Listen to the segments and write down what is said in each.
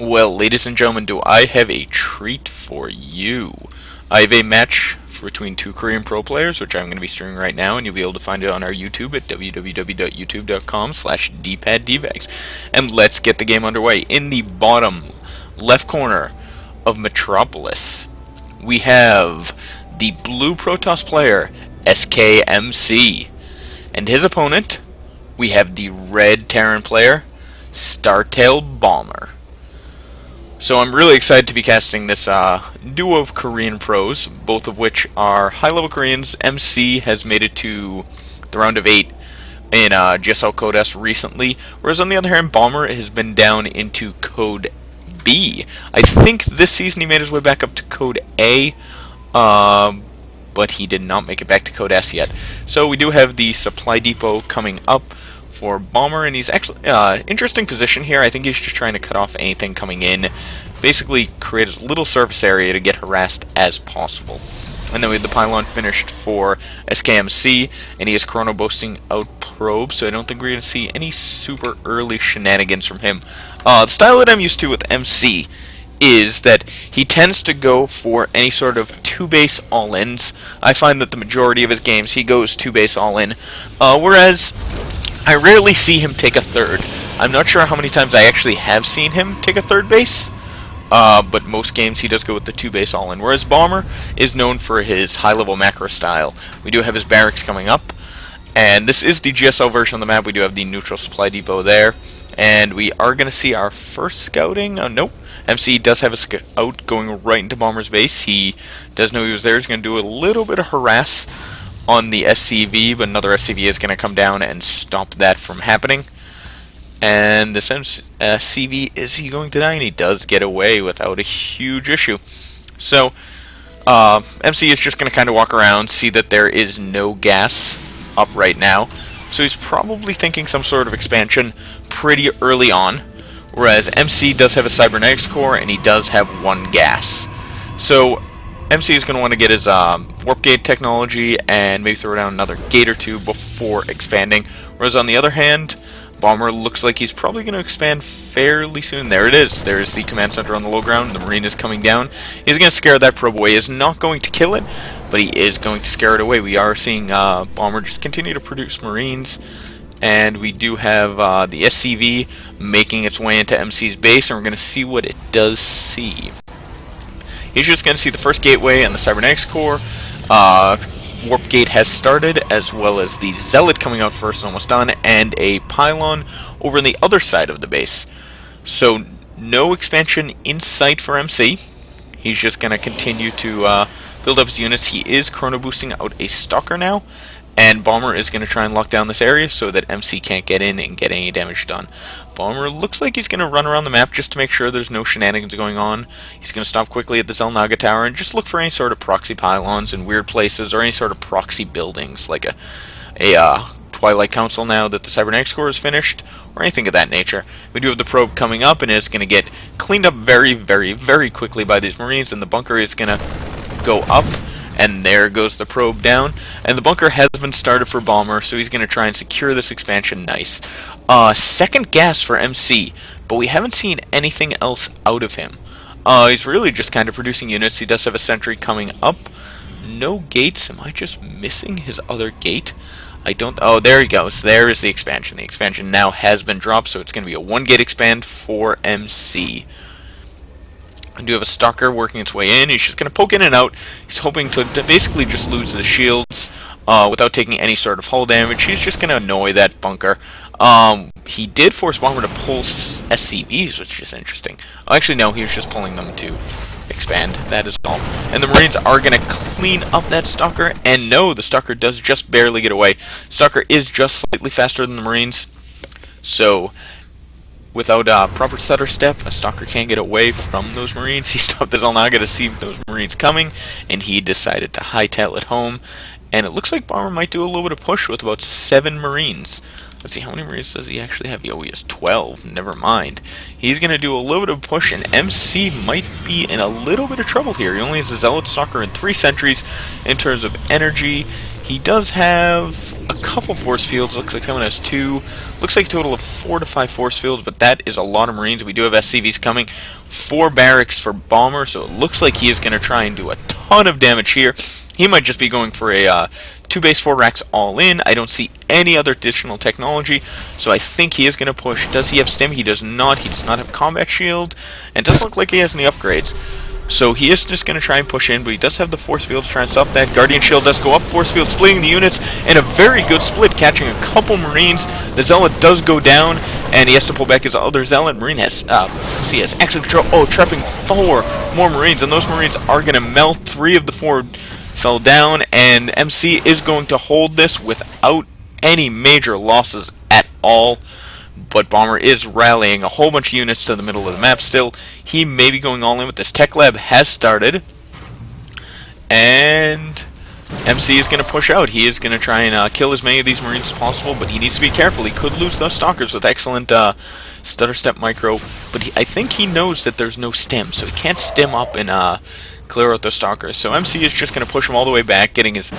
Well, ladies and gentlemen, do I have a treat for you. I have a match between two Korean pro players, which I'm going to be streaming right now, and you'll be able to find it on our YouTube at www.youtube.com/dpaddvags. And let's get the game underway. In the bottom left corner of Metropolis, we have the blue Protoss player, SK.MC, and his opponent, we have the red Terran player, StarTale. So I'm really excited to be casting this duo of Korean pros, both of which are high-level Koreans. MC has made it to the round of 8 in GSL Code S recently, whereas on the other hand, Bomber has been down into Code B. I think this season he made his way back up to Code A, but he did not make it back to Code S yet. So we do have the supply depot coming up for Bomber, and he's actually interesting position here. I think he's just trying to cut off anything coming in, basically create as little surface area to get harassed as possible. And then we have the pylon finished for SK.MC, and he is chrono boasting out probes, so I don't think we're going to see any super early shenanigans from him. The style that I'm used to with MC is that he tends to go for any sort of 2-base all-ins. I find that the majority of his games he goes 2-base all-in, whereas I rarely see him take a third. I'm not sure how many times I actually have seen him take a third base, but most games he does go with the 2-base all-in, whereas Bomber is known for his high-level macro style. We do have his barracks coming up, and this is the GSL version of the map. We do have the neutral supply depot there, and we are going to see our first scouting. Nope. MC does have a scout going right into Bomber's base. He does know he was there. He's going to do a little bit of harass on the SCV, but another SCV is going to come down and stop that from happening. And this SCV, is he going to die? And he does get away without a huge issue. So MC is just going to kind of walk around, see that there is no gas up right now. So he's probably thinking some sort of expansion pretty early on. Whereas MC does have a cybernetics core, and he does have 1 gas. So MC is going to want to get his warp gate technology and maybe throw down another gate or 2 before expanding. Whereas on the other hand, Bomber looks like he's probably going to expand fairly soon. There it is. There's the command center on the low ground. The Marine is coming down. He's going to scare that probe away. He is not going to kill it, but he is going to scare it away. We are seeing Bomber just continue to produce Marines. And we do have the SCV making its way into MC's base, and we're going to see what it does see. He's just going to see the first gateway and the cybernetics core. Warp gate has started, as well as the zealot coming out first, almost done, and a pylon over on the other side of the base. So no expansion in sight for MC. He's just going to continue to build up his units. He is chrono boosting out a stalker now. And Bomber is going to try and lock down this area so that MC can't get in and get any damage done. Bomber looks like he's going to run around the map just to make sure there's no shenanigans going on. He's going to stop quickly at the Zelnaga Tower and just look for any sort of proxy pylons in weird places or any sort of proxy buildings like a Twilight Council now that the cybernetics core is finished, or anything of that nature. We do have the probe coming up, and it's going to get cleaned up very, very, very quickly by these Marines, and the bunker is going to go up. And there goes the probe down, and the bunker has been started for Bomber, so he's going to try and secure this expansion nice. Second gas for MC, but we haven't seen anything else out of him. He's really just kind of producing units. He does have a sentry coming up. No gates. Am I just missing his other gate? I don't... Oh, there he goes. There is the expansion. The expansion now has been dropped, so it's going to be a 1-gate expand for MC. I do have a stalker working its way in. He's just going to poke in and out. He's hoping to basically just lose the shields without taking any sort of hull damage. He's just going to annoy that bunker. He did force Bomber to pull SCVs, which is interesting. Oh, actually, no, he was just pulling them to expand. That is all. And the Marines are going to clean up that stalker. And no, the stalker does just barely get away. Stalker is just slightly faster than the Marines. So without a proper stutter step, a stalker can't get away from those Marines. He stopped his Zelnaga to see those Marines coming, and he decided to hightail it home. And it looks like Bomber might do a little bit of push with about 7 Marines. Let's see, how many Marines does he actually have? Oh, he has 12. Never mind. He's going to do a little bit of push, and MC might be in a little bit of trouble here. He only has a Zealot Stalker and 3 sentries. In terms of energy, He does have a couple force fields. Looks like someone has 2. Looks like a total of 4 to 5 force fields, but that is a lot of Marines. We do have SCVs coming. 4 barracks for Bomber, so it looks like he is going to try and do a ton of damage here. He might just be going for a 2 base 4 racks all in. I don't see any other additional technology, so I think he is going to push. Does he have stim? He does not. He does not have combat shield, and doesn't look like he has any upgrades. So he is just going to try and push in, but he does have the force field to try and stop that. Guardian shield does go up, force field splitting the units, and a very good split, catching a couple Marines. The Zealot does go down, and he has to pull back his other Zealot. Marine has, he has exit control. Oh, trapping 4 more Marines, and those Marines are going to melt. 3 of the 4 fell down, and MC is going to hold this without any major losses at all. But Bomber is rallying a whole bunch of units to the middle of the map still. He may be going all in with this. Tech Lab has started, and MC is going to push out. He is going to try and kill as many of these Marines as possible, but he needs to be careful. He could lose those Stalkers with excellent stutter step micro, but I think he knows that there's no stim, so he can't stim up and clear out those Stalkers. So MC is just going to push him all the way back, getting as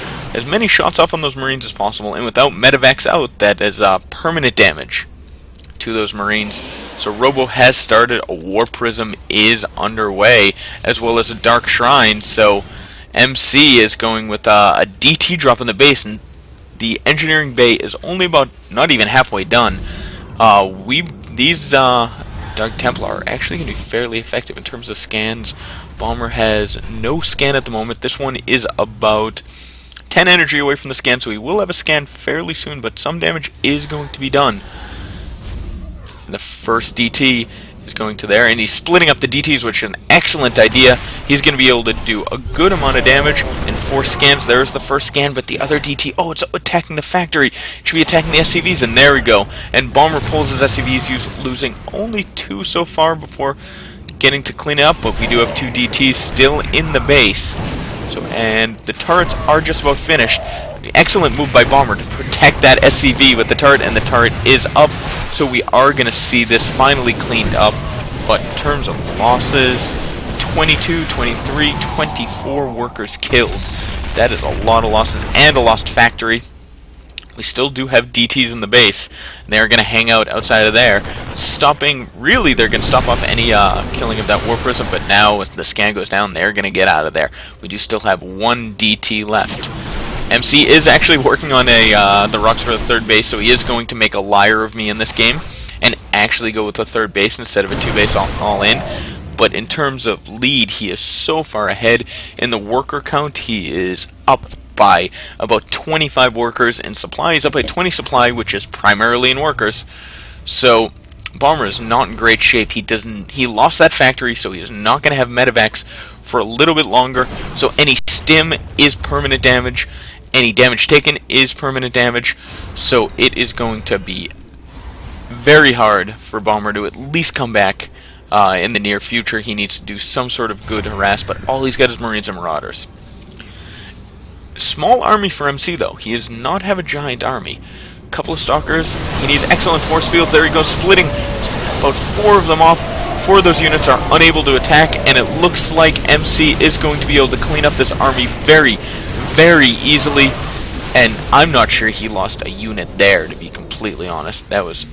many shots off on those Marines as possible, and without Medivacs out, that is permanent damage to those Marines. So Robo has started, a War Prism is underway, as well as a Dark Shrine. So MC is going with a DT drop in the base, and the engineering bay is only about not even halfway done. These Dark Templar are actually going to be fairly effective in terms of scans. Bomber has no scan at the moment. This one is about 10 energy away from the scan, so he will have a scan fairly soon, but some damage is going to be done. The first DT is going to there, and he's splitting up the DTs, which is an excellent idea. He's going to be able to do a good amount of damage in 4 scans. There's the first scan, but the other DT, oh, it's attacking the factory. It should be attacking the SCVs, and there we go. And Bomber pulls his SCVs, losing only 2 so far before getting to clean it up, but we do have 2 DTs still in the base. So, and the turrets are just about finished. Excellent move by Bomber to protect that SCV with the turret, and the turret is up. So we are going to see this finally cleaned up. But in terms of losses, 22, 23, 24 workers killed. That is a lot of losses, and a lost factory. We still do have DTs in the base. They're going to hang out outside of there, stopping, really they're going to stop off any killing of that War Prism, but now as the scan goes down, they're going to get out of there. We do still have 1 DT left. MC is actually working on the rocks for the 3rd base, so he is going to make a liar of me in this game and actually go with the 3rd base instead of a 2 base all in. But in terms of lead, he is so far ahead. In the worker count, he is up by about 25 workers. In supply, he's up by 20 supply, which is primarily in workers. So Bomber is not in great shape. He lost that factory, so he is not going to have Medivacs for a little bit longer. So any stim is permanent damage. Any damage taken is permanent damage. So it is going to be very hard for Bomber to at least come back in the near future. He needs to do some sort of good harass, but all he's got is Marines and Marauders. Small army for MC, though. He does not have a giant army. Couple of Stalkers. He needs excellent force fields. There he goes, splitting about 4 of them off. 4 of those units are unable to attack, and it looks like MC is going to be able to clean up this army very, very easily. And I'm not sure he lost a unit there, to be completely honest. That was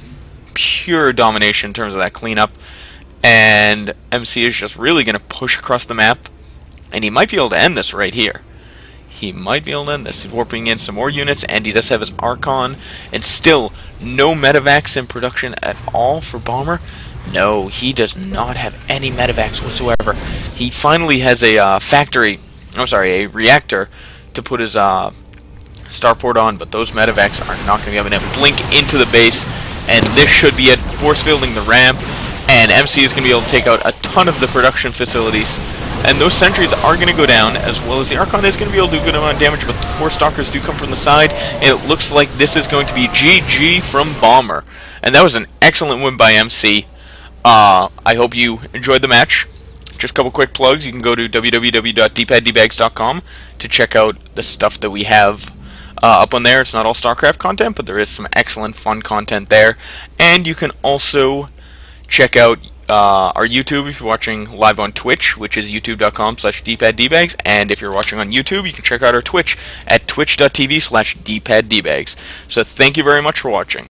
pure domination in terms of that cleanup. And MC is just really going to push across the map, and he might be able to end this right here. He might be able to end this. He's warping in some more units, and he does have his Archon, and still no Medivacs in production at all for Bomber. No, he does not have any Medivacs whatsoever. He finally has a a reactor to put his starport on, but those Medivacs are not going to be able to blink into the base, and this should be it, force fielding the ramp, and MC is going to be able to take out a ton of the production facilities. And those sentries are going to go down, as well as the Archon is going to be able to do a good amount of damage, but the 4 Stalkers do come from the side, and it looks like this is going to be GG from Bomber. And that was an excellent win by MC. I hope you enjoyed the match. Just a couple quick plugs. You can go to www.dpaddbags.com to check out the stuff that we have up on there. It's not all StarCraft content, but there is some excellent fun content there. And you can also check out our YouTube if you're watching live on Twitch, which is youtube.com/dpaddbags, and if you're watching on YouTube, you can check out our Twitch at twitch.tv/dpaddbags. So thank you very much for watching.